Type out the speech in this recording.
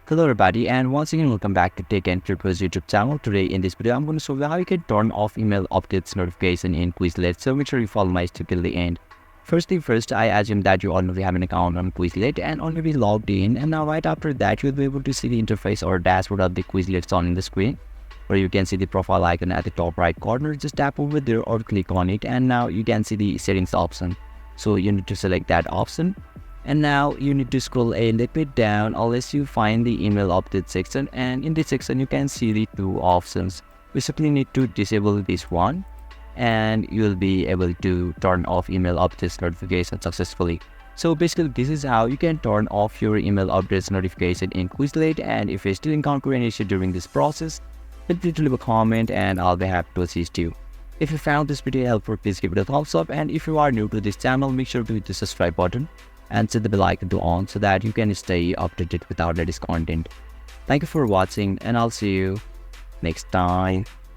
Hello everybody, and once again welcome back to Tech and Purpose YouTube channel. Today in this video I'm going to show you how you can turn off email updates notification in Quizlet. So make sure you follow my step till the end. First thing first, I assume that you already have an account on Quizlet and already logged in, and now right after that you'll be able to see the interface or dashboard of the Quizlet on the screen, where you can see the profile icon at the top right corner. Just tap over there or click on it, and now you can see the settings option. So you need to select that option. And now you need to scroll a little bit down unless you find the email update section, and in this section you can see the two options. We simply need to disable this one and you'll be able to turn off email updates notification successfully. So basically this is how you can turn off your email updates notification in Quizlet, and if you still encounter any issue during this process, feel free to leave a comment and I'll be happy to assist you. If you found this video helpful, please give it a thumbs up, and if you are new to this channel, make sure to hit the subscribe button and set the bell icon to on so that you can stay updated with our latest content. Thank you for watching, and I'll see you next time.